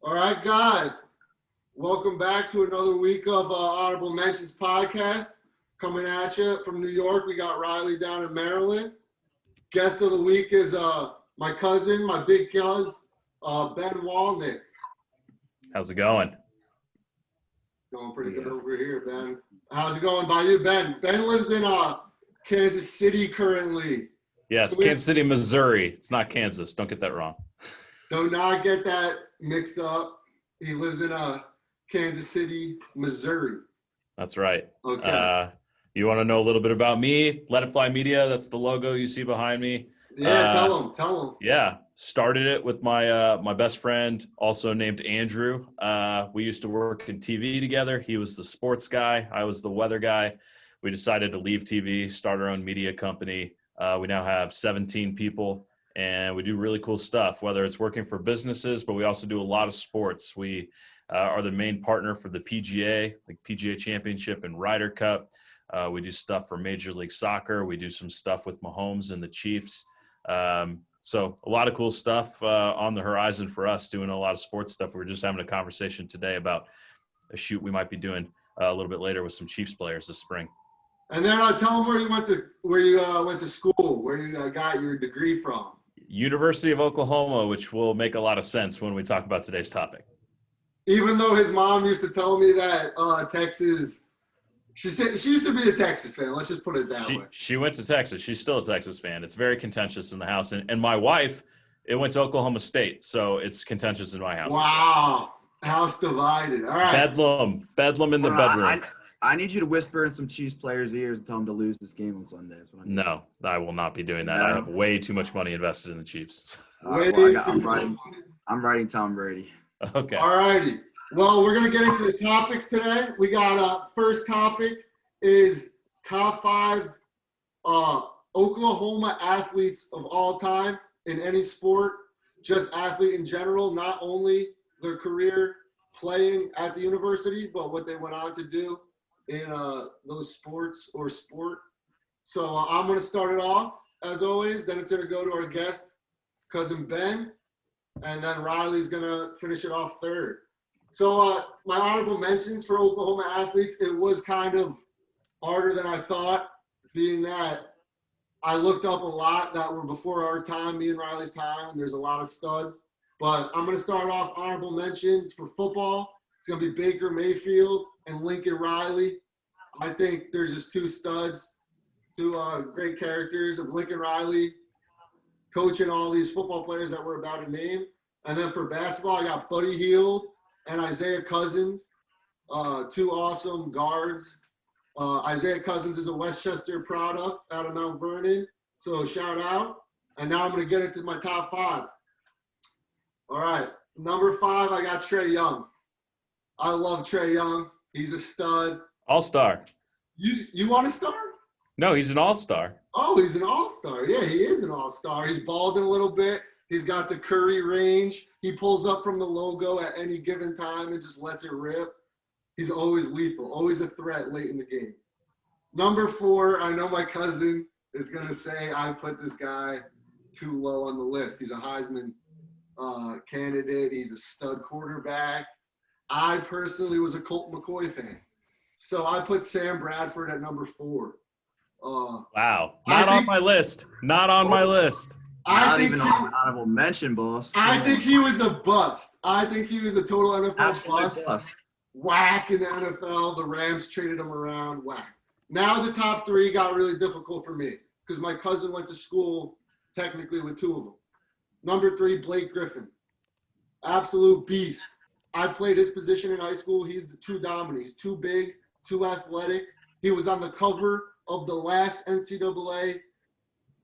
All right, guys. Welcome back to another week of Honorable Mentions podcast. Coming at you from New York, we got Riley down in Maryland. Guest of the week is my cousin, my big cuz, Ben Walnick. How's it going? Going pretty good over here, Ben. How's it going by you, Ben? Ben lives in Kansas City currently. Yes, Kansas City, Missouri. It's not Kansas. Don't get that wrong. Do not get that mixed up. He lives in Kansas City, Missouri. That's right. Okay. You want to know a little bit about me? Let It Fly Media. That's the logo you see behind me. Yeah, tell him. Yeah, started it with my my best friend, also named Andrew. We used to work in TV together. He was the sports guy. I was the weather guy. We decided to leave TV, start our own media company. We now have 17 people, and we do really cool stuff, whether it's working for businesses, but we also do a lot of sports. We are the main partner for the PGA, like PGA Championship and Ryder Cup. We do stuff for Major League Soccer. We do some stuff with Mahomes and the Chiefs. So a lot of cool stuff on the horizon for us, doing a lot of sports stuff. We were just having a conversation today about a shoot we might be doing a little bit later with some Chiefs players this spring. And then tell them where you went to school, where you got your degree from. University of Oklahoma, which will make a lot of sense when we talk about today's topic. Even though his mom used to tell me that Texas, she said she used to be a Texas fan. Let's just put it that way. She went to Texas. She's still a Texas fan. It's very contentious in the house. And my wife, it went to Oklahoma State, so it's contentious in my house. Wow. House divided. All right. Bedlam in the bedroom. I need you to whisper in some Chiefs players' ears and tell them to lose this game on Sunday. No, I will not be doing that. No. I have way too much money invested in the Chiefs. I'm writing Tom Brady. Okay. All righty. Well, we're going to get into the topics today. We got first topic is top 5 Oklahoma athletes of all time in any sport, just athlete in general, not only their career playing at the university, but what they went on to do in those sports or sport. So I'm going to start it off, as always. Then it's going to go to our guest, cousin Ben. And then Riley's going to finish it off third. So my honorable mentions for Oklahoma athletes, it was kind of harder than I thought, being that I looked up a lot that were before our time, me and Riley's time, and there's a lot of studs. But I'm going to start off honorable mentions for football. It's going to be Baker Mayfield and Lincoln Riley. I think there's just two studs, two great characters of Lincoln Riley coaching all these football players that we're about to name. And then for basketball, I got Buddy Hield and Isaiah Cousins, two awesome guards. Isaiah Cousins is a Westchester product out of Mount Vernon, so shout out. And now I'm going to get into my top 5. All right, number 5, I got Trae Young. I love Trae Young. He's a stud. All-star. You want a star? No, he's an all-star. Oh, he's an all-star. Yeah, he is an all-star. He's balding a little bit. He's got the Curry range. He pulls up from the logo at any given time and just lets it rip. He's always lethal, always a threat late in the game. Number 4, I know my cousin is going to say I put this guy too low on the list. He's a Heisman candidate. He's a stud quarterback. I personally was a Colt McCoy fan. So I put Sam Bradford at number 4. Wow. Not on my list. Not on my list. Not even an honorable mention, boss. I think he was a bust. I think he was a total NFL bust. Whack in the NFL. The Rams traded him around. Whack. Now the top 3 got really difficult for me because my cousin went to school technically with 2 of them. Number 3, Blake Griffin. Absolute beast. I played his position in high school. He's too dominant. He's too big, too athletic. He was on the cover of the last NCAA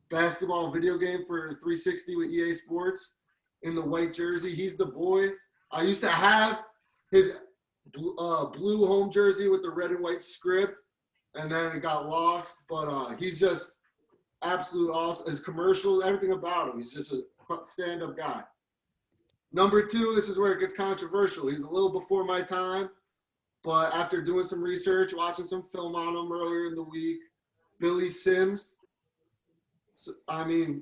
basketball video game for 360 with EA Sports in the white jersey. He's the boy. I used to have his blue home jersey with the red and white script, and then it got lost. But he's just absolute awesome. His commercials, everything about him. He's just a stand-up guy. Number 2, this is where it gets controversial. He's a little before my time, but after doing some research, watching some film on him earlier in the week, Billy Sims. I mean,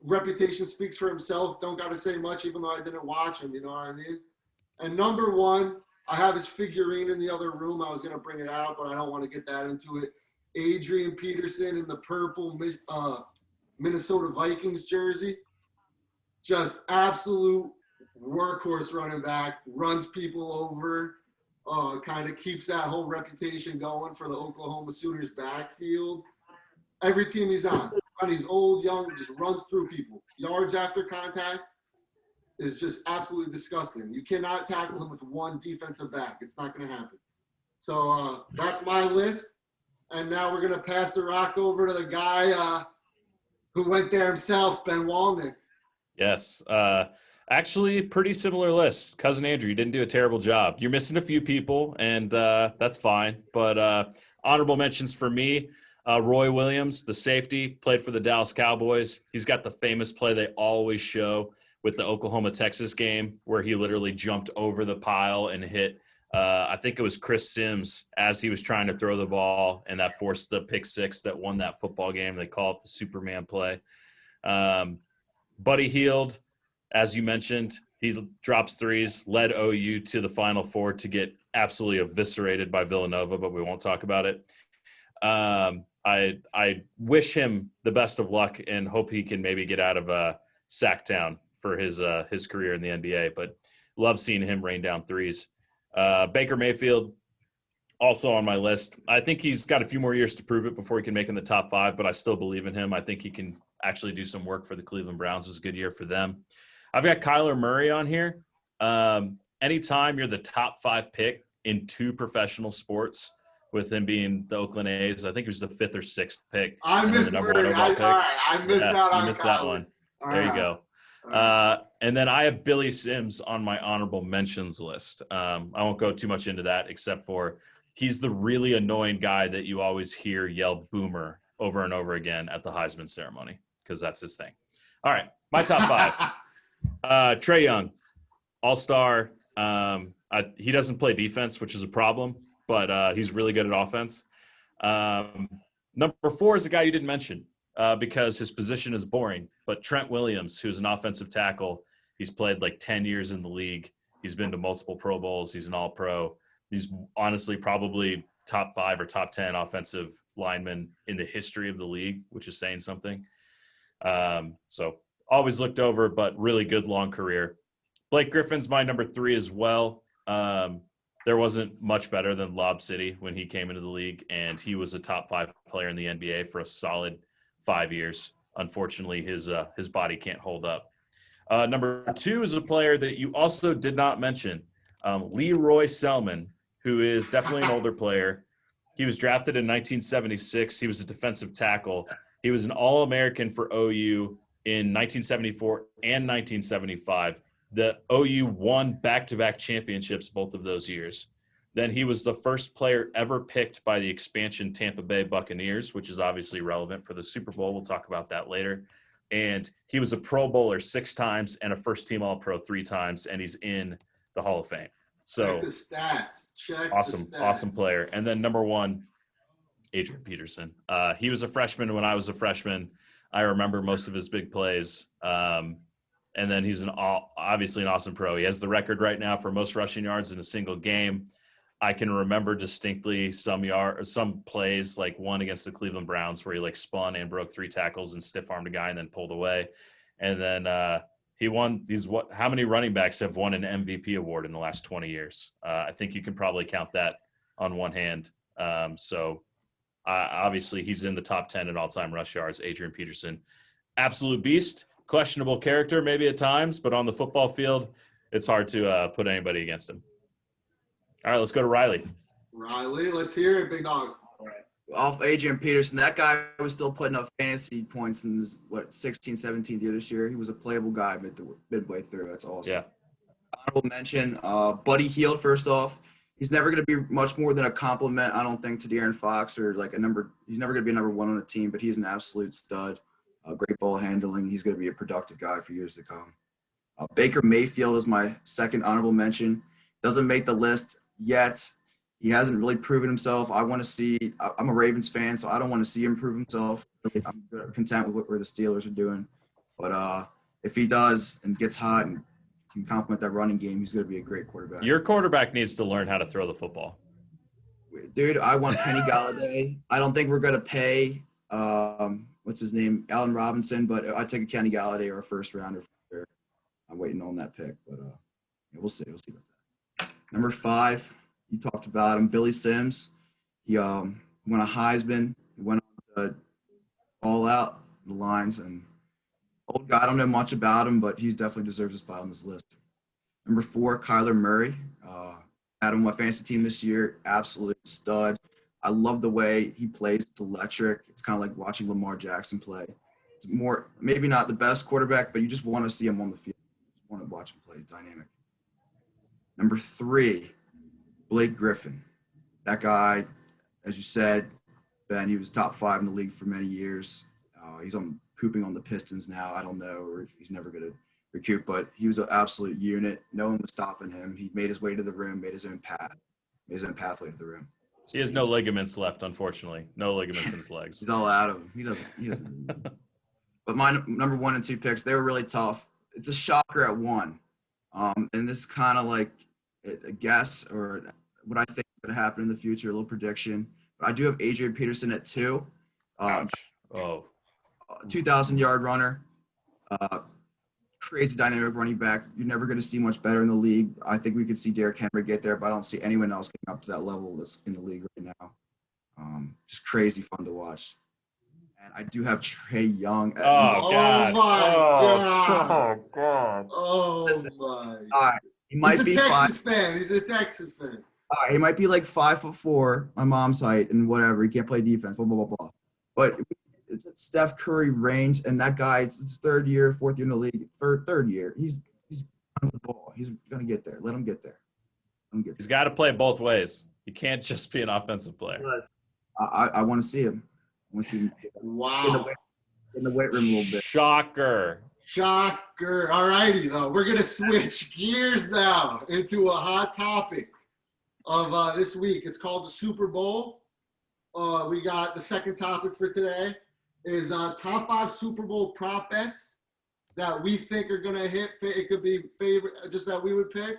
reputation speaks for himself. Don't got to say much, even though I didn't watch him. You know what I mean? And number one, I have his figurine in the other room. I was going to bring it out, but I don't want to get that into it. Adrian Peterson in the purple Minnesota Vikings jersey. Just absolute workhorse running back, runs people over, kind of keeps that whole reputation going for the Oklahoma Sooners backfield. Every team he's on, he's old, young, just runs through people. Yards after contact is just absolutely disgusting. You cannot tackle him with one defensive back. It's not going to happen. So that's my list. And now we're going to pass the rock over to the guy who went there himself, Ben Walnick. Yes. Actually, pretty similar list. Cousin Andrew, you didn't do a terrible job. You're missing a few people, and that's fine. But honorable mentions for me, Roy Williams, the safety, played for the Dallas Cowboys. He's got the famous play they always show with the Oklahoma-Texas game where he literally jumped over the pile and hit, I think it was Chris Sims as he was trying to throw the ball, and that forced the pick six that won that football game. They call it the Superman play. Buddy Hield, as you mentioned, he drops threes, led OU to the Final Four to get absolutely eviscerated by Villanova, but we won't talk about it. I wish him the best of luck and hope he can maybe get out of Sacktown for his career in the NBA, but love seeing him rain down threes. Baker Mayfield, also on my list. I think he's got a few more years to prove it before he can make in the top five, but I still believe in him. I think he can actually do some work for the Cleveland Browns. It was a good year for them. I've got Kyler Murray on here. Anytime you're the top five pick in two professional sports, with him being the Oakland A's, I think he was the fifth or sixth pick. I missed Murray. I missed out on that one. There you go. And then I have Billy Sims on my honorable mentions list. I won't go too much into that except for he's the really annoying guy that you always hear yell boomer over and over again at the Heisman ceremony because that's his thing. All right, my top five. Trae Young, all-star. He doesn't play defense, which is a problem, but he's really good at offense. Number 4 is a guy you didn't mention because his position is boring, but Trent Williams, who's an offensive tackle, he's played like 10 years in the league. He's been to multiple Pro Bowls. He's an all-pro. He's honestly probably top 5 or top 10 offensive lineman in the history of the league, which is saying something. So always looked over, but really good long career. Blake Griffin's my number 3 as well. There wasn't much better than Lob City when he came into the league, and he was a top 5 player in the NBA for a solid 5 years. Unfortunately, his body can't hold up. Number 2 is a player that you also did not mention, Leroy Selman, who is definitely an older player. He was drafted in 1976. He was a defensive tackle. He was an All-American for OU in 1974 and 1975. The OU won back-to-back championships both of those years. Then he was the first player ever picked by the expansion Tampa Bay Buccaneers, which is obviously relevant for the Super Bowl. We'll talk about that later. And he was a Pro Bowler 6 times and a first-team All-Pro 3 times, and he's in the Hall of Fame. So check the stats. Awesome player. And then number 1, Adrian Peterson. He was a freshman when I was a freshman. I remember most of his big plays. And then he's obviously an awesome pro. He has the record right now for most rushing yards in a single game. I can remember distinctly some plays, like one against the Cleveland Browns where he like spun and broke 3 tackles and stiff-armed a guy and then pulled away. And then he won how many running backs have won an MVP award in the last 20 years? I think you can probably count that on one hand. So obviously he's in the top 10 in all-time rush yards, Adrian Peterson. Absolute beast. Questionable character maybe at times, but on the football field, it's hard to put anybody against him. All right, let's go to Riley. Riley, let's hear it, big dog. All right. Off Adrian Peterson, that guy was still putting up fantasy points in his, 16th, 17th year this year. He was a playable guy midway through. That's awesome. Yeah. Honorable mention, Buddy Hield, first off. He's never going to be much more than a compliment, I don't think, to De'Aaron Fox or like he's never going to be number 1 on the team, but he's an absolute stud. Great ball handling. He's going to be a productive guy for years to come. Baker Mayfield is my second honorable mention. Doesn't make the list yet. He hasn't really proven himself. I'm a Ravens fan, so I don't want to see him prove himself. I'm content with where the Steelers are doing. But if he does and gets hot and can complement that running game, he's going to be a great quarterback. Your quarterback needs to learn how to throw the football. Dude, I want Kenny Galladay. I don't think we're going to pay, what's his name, Allen Robinson, but I'd take a Kenny Galladay or a first rounder for sure. I'm waiting on that pick, but yeah, we'll see. We'll see about that. Number 5, you talked about him, Billy Sims. He won a Heisman. He went on to all out the lines, and old guy. I don't know much about him, but he definitely deserves a spot on this list. Number 4, Kyler Murray. Had him on my fantasy team this year. Absolute stud. I love the way he plays. It's electric. It's kind of like watching Lamar Jackson play. It's more, maybe not the best quarterback, but you just want to see him on the field. You want to watch him play. He's dynamic. Number 3, Blake Griffin. That guy, as you said, Ben, he was top 5 in the league for many years. He's pooping on the Pistons now. I don't know, or he's never going to recoup, but he was an absolute unit. No one was stopping him. He made his way to the rim, made his own pathway to the rim. He has no ligaments left, unfortunately. No ligaments in his legs. He's all out of him. He doesn't. But my number 1 and 2 picks, they were really tough. It's a shocker at 1. And this is kind of like a guess or what I think is going to happen in the future, a little prediction. But I do have Adrian Peterson at 2. Ouch. Oh. 2,000-yard runner. Crazy dynamic running back. You're never going to see much better in the league. I think we could see Derrick Henry get there, but I don't see anyone else getting up to that level that's in the league right now. Just crazy fun to watch. And I do have Trey Young. At God. God. Oh, God. Oh, Listen, my. all right. He might be He's a Texas 5. fan. He's a Texas fan. All right, he might be like 5'4", my mom's height, and whatever. He can't play defense, blah, blah, blah, blah. But it's at Steph Curry range, and that guy, it's his 3rd year, 4th year in the league. For 3rd year, he's on the ball. He's going to get there. Let him get there. He's got to play both ways. He can't just be an offensive player. I want to see him. I want to see him Wow. in the weight room a little bit. Shocker. All righty, though. We're going to switch gears now into a hot topic of this week. It's called the Super Bowl. We got the second topic for today is top 5 Super Bowl prop bets that we think are going to hit. It could be favorite, just that we would pick.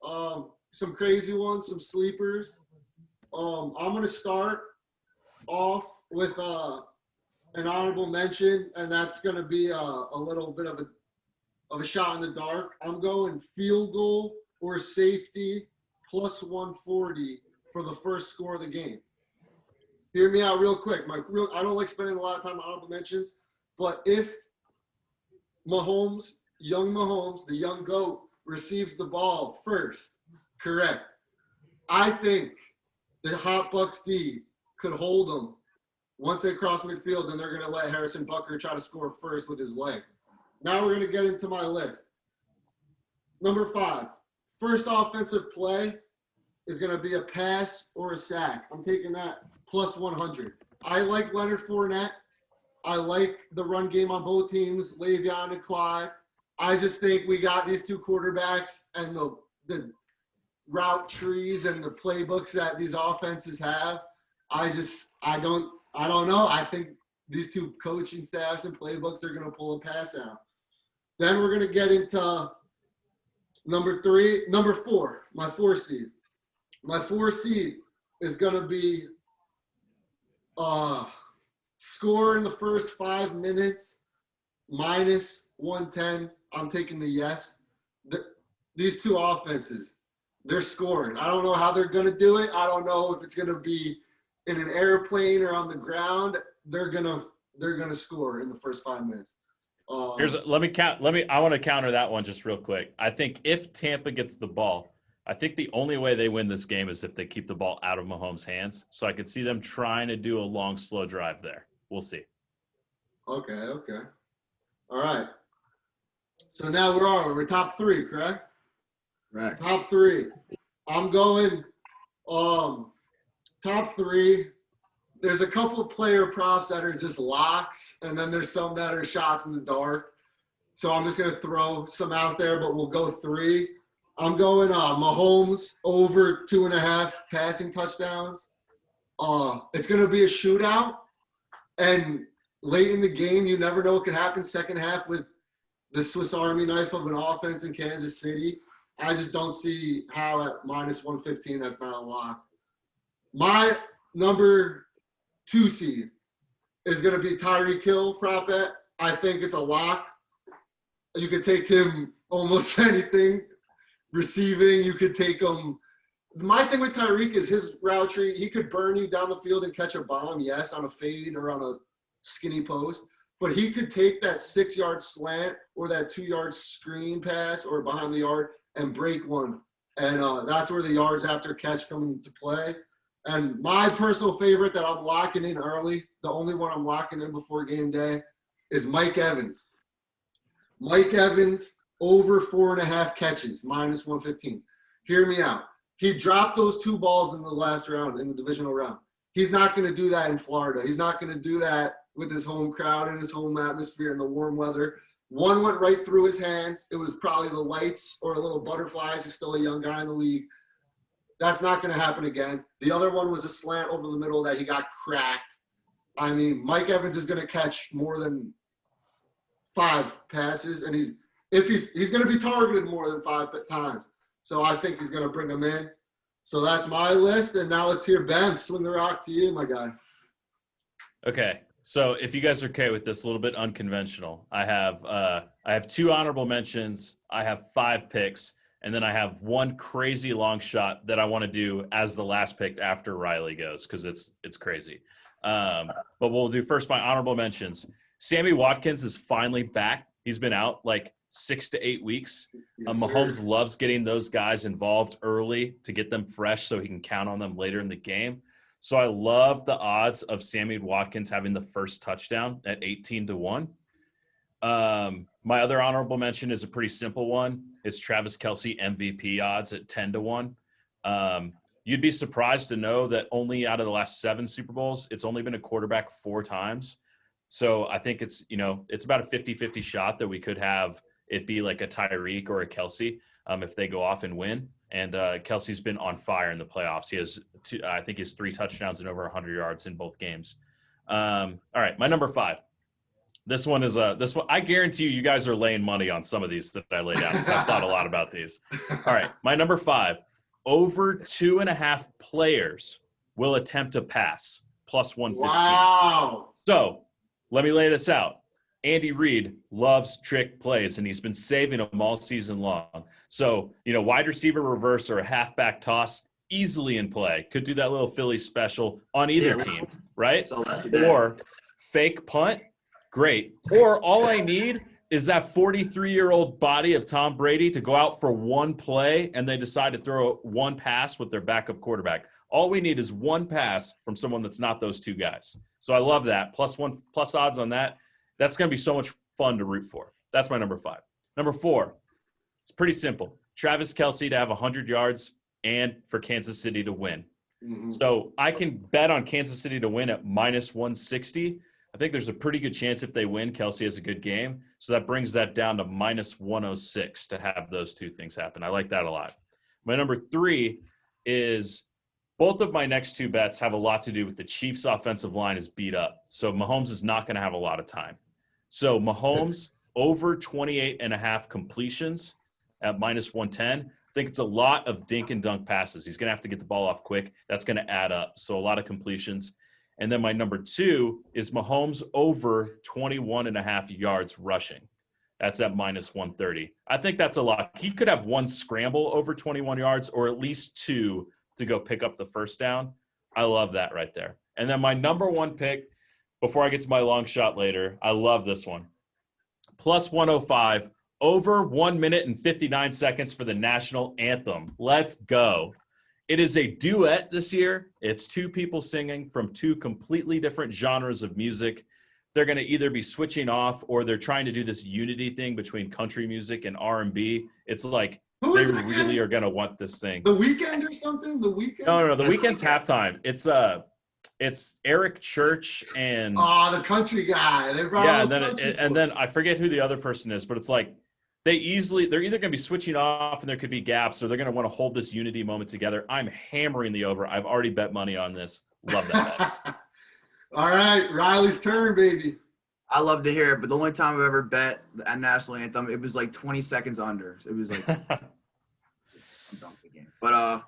Some crazy ones, some sleepers. I'm going to start off with an honorable mention, and that's going to be a little bit of a shot in the dark. I'm going field goal or safety plus 140 for the first score of the game. Hear me out real quick. I don't like spending a lot of time on honorable mentions, but if Mahomes, the young GOAT, receives the ball first, correct, I think the Hot Bucks D could hold them. Once they cross midfield, then they're going to let Harrison Butker try to score first with his leg. Now we're going to get into my list. Number 5, first offensive play is going to be a pass or a sack. I'm taking that plus 100. I like Leonard Fournette. I like the run game on both teams, Le'Veon and Clyde. I just think we got these 2 quarterbacks and the route trees and the playbooks that these offenses have. I don't know. I think these 2 coaching staffs and playbooks are going to pull a pass out. Then we're going to get into number 4, my 4 seed. My 4 seed is going to be score in the first 5 minutes minus 110. I'm taking the yes. These 2 offenses, they're scoring. I don't know how they're going to do it. I don't know if it's going to be in an airplane or on the ground. They're gonna score in the first 5 minutes. I want to counter that one just real quick. I think if Tampa gets the ball, I think the only way they win this game is if they keep the ball out of Mahomes' hands. So I could see them trying to do a long, slow drive there. We'll see. Okay. All right. So now where are we? We're top 3, correct? Right. Top 3. I'm going top 3. There's a couple of player props that are just locks, and then there's some that are shots in the dark. So I'm just going to throw some out there, but we'll go 3. I'm going Mahomes over 2.5 passing touchdowns. It's going to be a shootout, and late in the game, you never know what could happen second half with the Swiss Army knife of an offense in Kansas City. I just don't see how at -115 that's not a lock. My number 2 seed is going to be Tyreek Hill prop bet. I think it's a lock. You could take him almost anything. Receiving, you could take him. My thing with Tyreek is his route tree. He could burn you down the field and catch a bomb, yes, on a fade or on a skinny post. But he could take that 6-yard slant or that 2-yard screen pass or behind the yard and break one. And that's where the yards after catch come into play. And my personal favorite that I'm locking in early, the only one I'm locking in before game day, is Mike Evans. Mike Evans over 4.5 catches, -115. Hear me out. He dropped those 2 balls in the last round, in the divisional round. He's not going to do that in Florida. He's not going to do that with his home crowd and his home atmosphere in the warm weather. One went right through his hands. It was probably the lights or a little butterflies. He's still a young guy in the league. That's not going to happen again. The other one was a slant over the middle that he got cracked. I mean, Mike Evans is going to catch more than 5 passes, and he's going to be targeted more than 5 times. So I think he's going to bring him in. So that's my list, and now let's hear Ben. Sling the rock to you, my guy. Okay, so if you guys are okay with this, a little bit unconventional, I have 2 honorable mentions. I have 5 picks. And then I have 1 crazy long shot that I want to do as the last pick after Riley goes because it's crazy. But we'll do first my honorable mentions. Sammy Watkins is finally back. He's been out like 6 to 8 weeks. Yes, Mahomes sir. loves getting those guys involved early to get them fresh so he can count on them later in the game. So I love the odds of Sammy Watkins having the first touchdown at 18-1. My other honorable mention is a pretty simple one. It's Travis Kelce MVP odds at 10-1. You'd be surprised to know that only out of the last 7 Super Bowls, it's only been a quarterback 4 times. So I think it's about a 50-50 shot that we could have it be like a Tyreek or a Kelce if they go off and win. And Kelce's been on fire in the playoffs. He has I think he has 3 touchdowns and over 100 yards in both games. All right, my number 5. This one I guarantee you guys are laying money on some of these that I laid out because I've thought a lot about these. All right, my number 5, over 2.5 players will attempt to pass, +115. Wow. So let me lay this out. Andy Reid loves trick plays, and he's been saving them all season long. So, wide receiver reverse or a halfback toss, easily in play. Could do that little Philly special on either team, right? Or fake punt. Great. Or all I need is that 43-year-old body of Tom Brady to go out for 1 play and they decide to throw 1 pass with their backup quarterback. All we need is 1 pass from someone that's not those 2 guys. So I love that. +1 plus odds on that. That's going to be so much fun to root for. That's my number 5. Number 4, it's pretty simple. Travis Kelce to have 100 yards and for Kansas City to win. Mm-hmm. So I can bet on Kansas City to win at -160. I think there's a pretty good chance if they win, Kelce has a good game. So that brings that down to -106 to have those 2 things happen. I like that a lot. My number 3 is both of my next 2 bets have a lot to do with the Chiefs' offensive line is beat up. So Mahomes is not going to have a lot of time. So Mahomes over 28.5 completions at -110. I think it's a lot of dink and dunk passes. He's going to have to get the ball off quick. That's going to add up. So a lot of completions. And then my number 2 is Mahomes over 21.5 yards rushing. That's at -130. I think that's a lot. He could have 1 scramble over 21 yards or at least 2 to go pick up the first down. I love that right there. And then my number 1 pick, before I get to my long shot later, I love this one. +105, over 1 minute and 59 seconds for the national anthem. Let's go. It is a duet this year. It's 2 people singing from 2 completely different genres of music. They're going to either be switching off or they're trying to do this unity thing between country music and R&B. It's like they really are going to want this thing. The Weeknd or something? The Weeknd? No. The Weeknd's halftime. It's Eric Church and the country guy. They brought and then I forget who the other person is, but it's like they're either going to be switching off and there could be gaps, or they're going to want to hold this unity moment together. I'm hammering the over. I've already bet money on this. Love that bet. All right, Riley's turn, baby. I love to hear it, but the only time I've ever bet a national anthem, it was like 20 seconds under. It was like I'm done with the game. But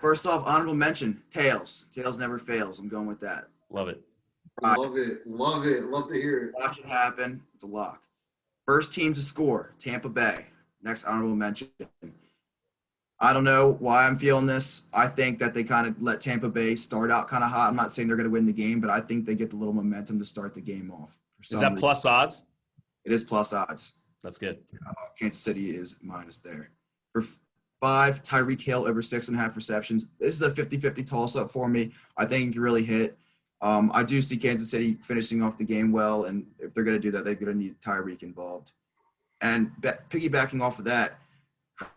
first off, honorable mention, Tails. Tails never fails. I'm going with that. Love it. Love it. Love it. Love to hear it. Watch it happen. It's a lock. First team to score, Tampa Bay. Next honorable mention. I don't know why I'm feeling this. I think that they kind of let Tampa Bay start out kind of hot. I'm not saying they're going to win the game, but I think they get the little momentum to start the game off. Is that plus odds? It is plus odds. That's good. Kansas City is minus there. For 5, Tyreek Hill over 6.5 receptions. This is a 50-50 toss-up for me. I think he can really hit. I do see Kansas City finishing off the game well, and if they're going to do that, they're going to need Tyreek involved. And piggybacking off of that,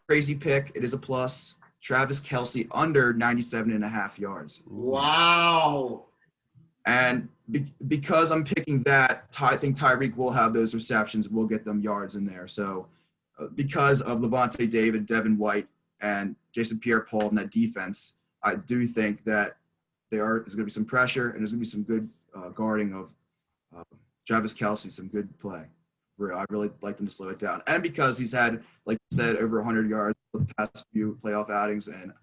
crazy pick. It is a plus. Travis Kelce under 97.5 yards. Wow. And because I'm picking that, I think Tyreek will have those receptions. We'll get them yards in there. So because of Levante David, Devin White, and Jason Pierre-Paul in that defense, I do think that there's going to be some pressure and there's going to be some good guarding of Travis Kelce, some good play. I really like them to slow it down. And because he's had, like you said, over 100 yards the past few playoff outings and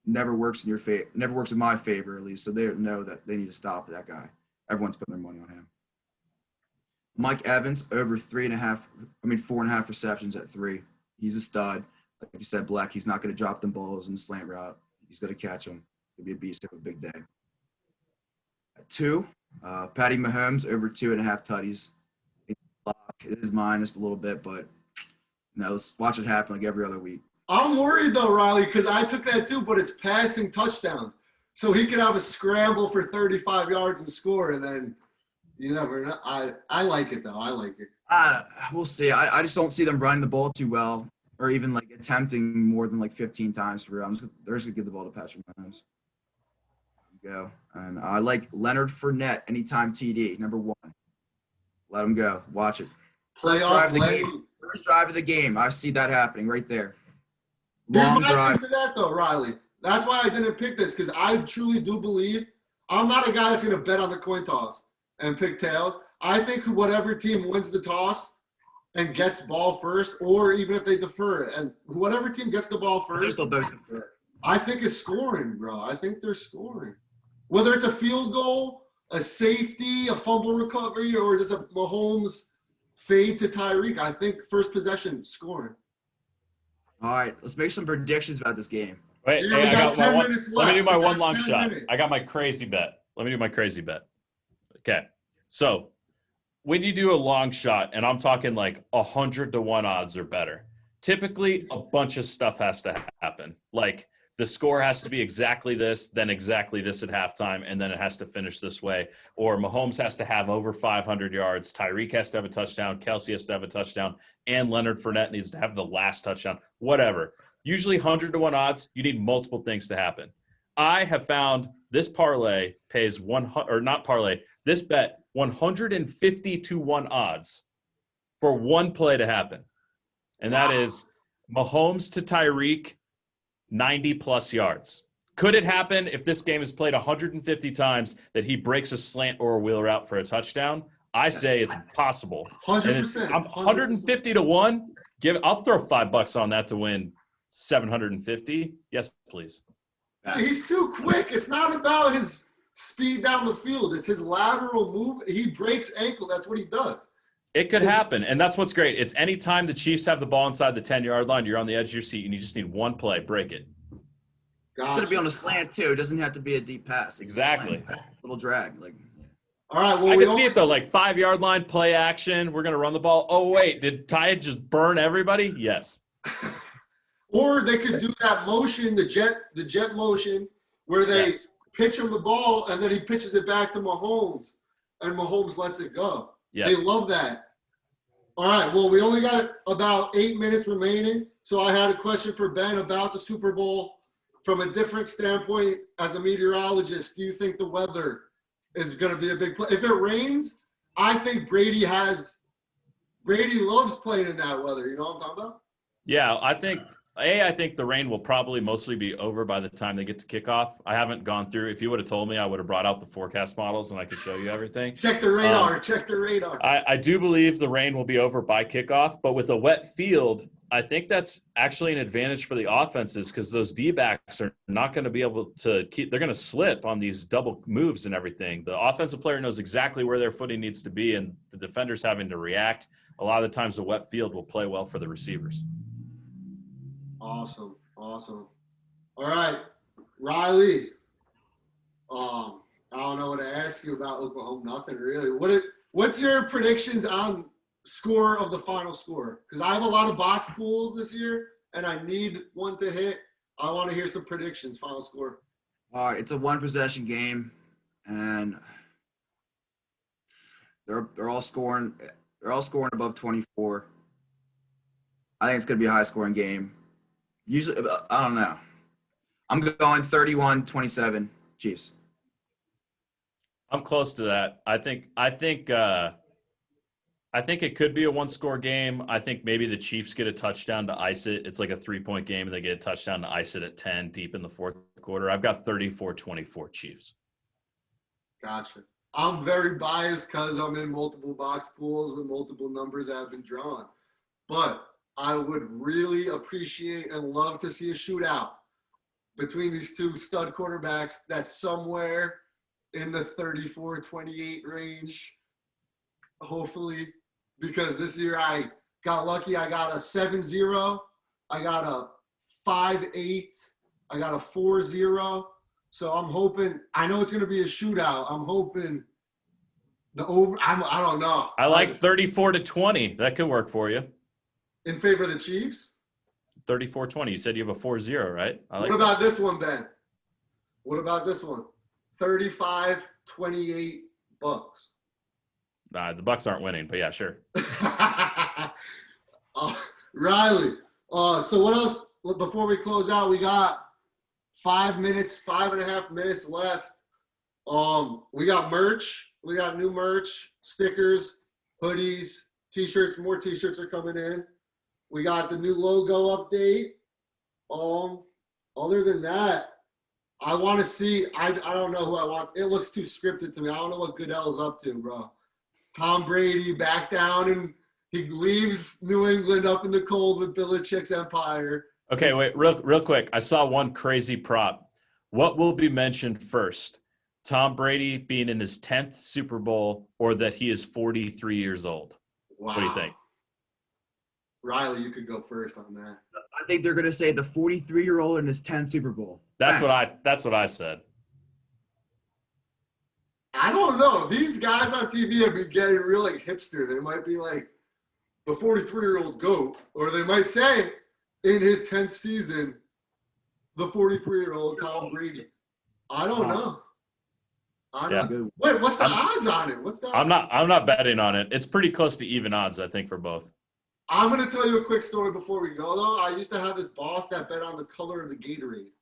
never works in your favor, never works in my favor at least. So they know that they need to stop that guy. Everyone's putting their money on him. Mike Evans over 4.5 receptions at 3. He's a stud. Like you said, Black, he's not going to drop them balls in the slant route. He's going to catch them. He'll be a beast of a big day. At 2, Patty Mahomes over 2.5 tutties. It is minus a little bit, but let's watch it happen like every other week. I'm worried though, Riley, because I took that too, but it's passing touchdowns. So he could have a scramble for 35 yards and score, and then you never know. I like it though. I like it. We'll see. I just don't see them running the ball too well, or even like attempting more than like 15 times for real. They're just gonna give the ball to Patrick Mahomes. There you go. And I like Leonard Fournette anytime TD, number 1. Let him go. Watch it. First drive of the game. I see that happening right there. Long drive. To that though, Riley. That's why I didn't pick this, because I truly do believe I'm not a guy that's going to bet on the coin toss and pick tails. I think whatever team wins the toss and gets ball first, or even if they defer it, and whatever team gets the ball first, I think is scoring, bro. I think they're scoring. Whether it's a field goal, a safety, a fumble recovery, or just a Mahomes fade to Tyreek, I think first possession scoring. All right, let's make some predictions about this game. Wait, Yeah, hey, I got 10 my one. minutes Let me left. do my We one got long 10 shot. minutes. I got my crazy bet. Let me do my crazy bet. Okay, so when you do a long shot, and I'm talking like 100 to 1 odds or better, typically a bunch of stuff has to happen. Like the score has to be exactly this, then exactly this at halftime, and then it has to finish this way. Or Mahomes has to have over 500 yards. Tyreek has to have a touchdown. Kelce has to have a touchdown. And Leonard Fournette needs to have the last touchdown. Whatever. Usually 100 to 1 odds, you need multiple things to happen. I have found this parlay pays this bet 150 to 1 odds for one play to happen. And that is Mahomes to Tyreek, 90-plus yards. Could it happen if this game is played 150 times that he breaks a slant or a wheel route for a touchdown? I say it's possible. 100%. I'm 150 to 1. I'll throw $5 on that to win 750. Yes, please. He's too quick. It's not about his speed down the field. It's his lateral move. He breaks ankle. That's what he does. It could happen, and that's what's great. It's anytime the Chiefs have the ball inside the 10-yard line, you're on the edge of your seat, and you just need one play. Break it. It's going to be on a slant, too. It doesn't have to be a deep pass. It's exactly. A little drag. All right. Well, I can see it, though, like 5-yard line, play action. We're going to run the ball. Oh, wait, did Ty just burn everybody? Yes. Or they could do that motion, the jet motion, where they pitch him the ball, and then he pitches it back to Mahomes, and Mahomes lets it go. Yes. They love that. All right, well, we only got about 8 minutes remaining, so I had a question for Ben about the Super Bowl. From a different standpoint, as a meteorologist, do you think the weather is going to be a big play? If it rains, I think Brady loves playing in that weather. You know what I'm talking about? Yeah, I think I think the rain will probably mostly be over by the time they get to kickoff. I haven't gone through. If you would have told me, I would have brought out the forecast models and I could show you everything. Check the radar. Check the radar. I do believe the rain will be over by kickoff, but with a wet field, I think that's actually an advantage for the offenses because those D-backs are not going to be able to keep – they're going to slip on these double moves and everything. The offensive player knows exactly where their footing needs to be, and the defender's having to react. A lot of the times the wet field will play well for the receivers. Awesome. All right, Riley. I don't know what to ask you about Oklahoma. Nothing really. What's your predictions on score of the final score? Because I have a lot of box pools this year, and I need one to hit. I want to hear some predictions. Final score. All right, it's a one-possession game, and they're all scoring. They're all scoring above 24. I think it's going to be a high-scoring game. Usually, I don't know. I'm going 31-27 Chiefs. I'm close to that. I think it could be a one-score game. I think maybe the Chiefs get a touchdown to ice it. It's like a 3-point game, and they get a touchdown to ice it at 10 deep in the fourth quarter. I've got 34-24 Chiefs. Gotcha. I'm very biased because I'm in multiple box pools with multiple numbers that have been drawn. But I would really appreciate and love to see a shootout between these two stud quarterbacks that's somewhere in the 34-28 range, hopefully, because this year I got lucky. I got a 7-0. I got a 5-8. I got a 4-0. So I'm hoping – I know it's going to be a shootout. I'm hoping the over – I don't know. I like 34-20. That could work for you. In favor of the Chiefs? 34-20. You said you have a 4-0, right? What about this one, Ben? What about this one? 35-28 Bucks. The Bucks aren't winning, but yeah, sure. Riley. So what else? Before we close out, we got 5.5 minutes left. We got merch. We got new merch, stickers, hoodies, T-shirts. More T-shirts are coming in. We got the new logo update. Other than that, I want to see. I don't know who I want. It looks too scripted to me. I don't know what Goodell's up to, bro. Tom Brady back down and he leaves New England up in the cold with Belichick's empire. Okay, wait, real quick. I saw one crazy prop. What will be mentioned first? Tom Brady being in his 10th Super Bowl or that he is 43 years old? Wow. What do you think? Riley, you could go first on that. I think they're going to say the 43-year-old in his 10th Super Bowl. That's what I said. I don't know. These guys on TV have been getting real like hipster. They might be like the 43-year-old GOAT, or they might say in his 10th season, the 43-year-old Tom Brady. I don't know. Wait, what's the odds on it? I'm not betting on it. It's pretty close to even odds, I think, for both. I'm going to tell you a quick story before we go, though. I used to have this boss that bet on the color of the Gatorade.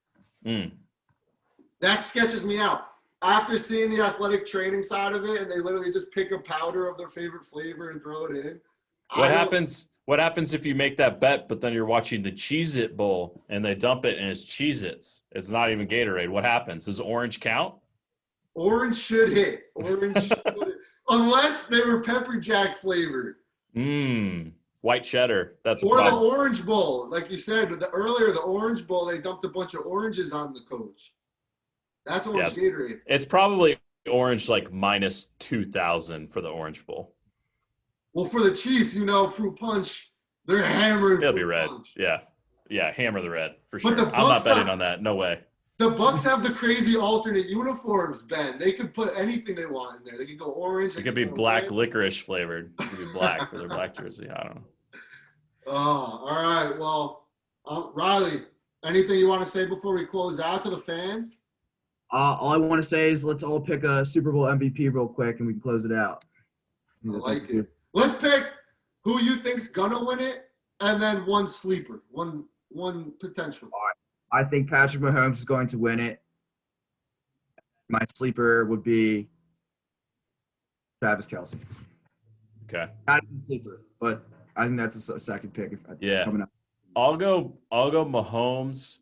That sketches me out. After seeing the athletic training side of it, and they literally just pick a powder of their favorite flavor and throw it in. What happens if you make that bet, but then you're watching the Cheez-It Bowl, and they dump it, and it's Cheez-Its? It's not even Gatorade. What happens? Does orange count? Orange should hit. Unless they were pepper jack flavored. White cheddar. That's or the Orange Bowl, like you said. The Orange Bowl, they dumped a bunch of oranges on the coach. That's orange Gatorade. It's probably orange like minus 2,000 for the Orange Bowl. Well, for the Chiefs, fruit punch, they're hammering. It'll be red. Punch. Yeah, hammer the red for sure. But I'm not betting on that. No way. The Bucks have the crazy alternate uniforms, Ben. They could put anything they want in there. They could go orange. It could be black licorice flavored. It could be black for their black jersey. I don't know. Oh, all right. Well, Riley, anything you want to say before we close out to the fans? All I want to say is let's all pick a Super Bowl MVP real quick, and we can close it out. I like it. Let's pick who you think's gonna win it, and then one sleeper, one potential. All right. I think Patrick Mahomes is going to win it. My sleeper would be Travis Kelce. Okay. Not even a sleeper, but I think that's a second pick. Coming up. I'll go Mahomes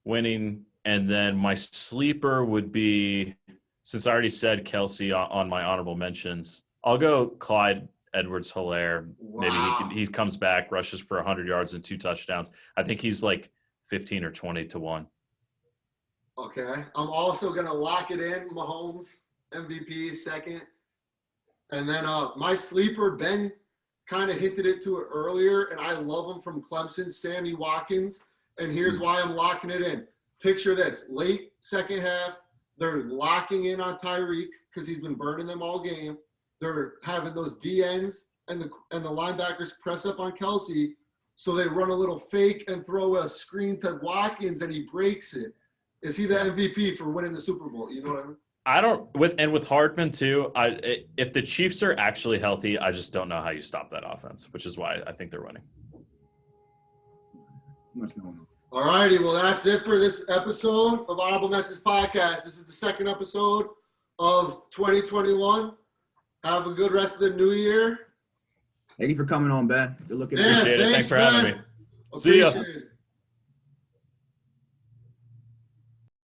winning, and then my sleeper would be, since I already said Kelsey on my honorable mentions, I'll go Clyde Edwards-Helaire. Wow. Maybe he comes back, rushes for 100 yards and 2 touchdowns. I think he's like 15 or 20 to 1. Okay. I'm also going to lock it in. Mahomes, MVP, second. And then my sleeper, Ben kind of hinted it to it earlier, and I love him from Clemson, Sammy Watkins. And here's why I'm locking it in. Picture this. Late second half, they're locking in on Tyreek because he's been burning them all game. They're having those DNs and the linebackers press up on Kelsey, so they run a little fake and throw a screen to Watkins, and he breaks it. Is he the MVP for winning the Super Bowl? You know what I mean? With Hardman too. If the Chiefs are actually healthy, I just don't know how you stop that offense, which is why I think they're winning. All righty, well, that's it for this episode of Honorable Mentions Podcast. This is the second episode of 2021. Have a good rest of the new year. Thank you for coming on, Ben. Good looking. Appreciate it. Thanks for having me. Appreciate See ya. it.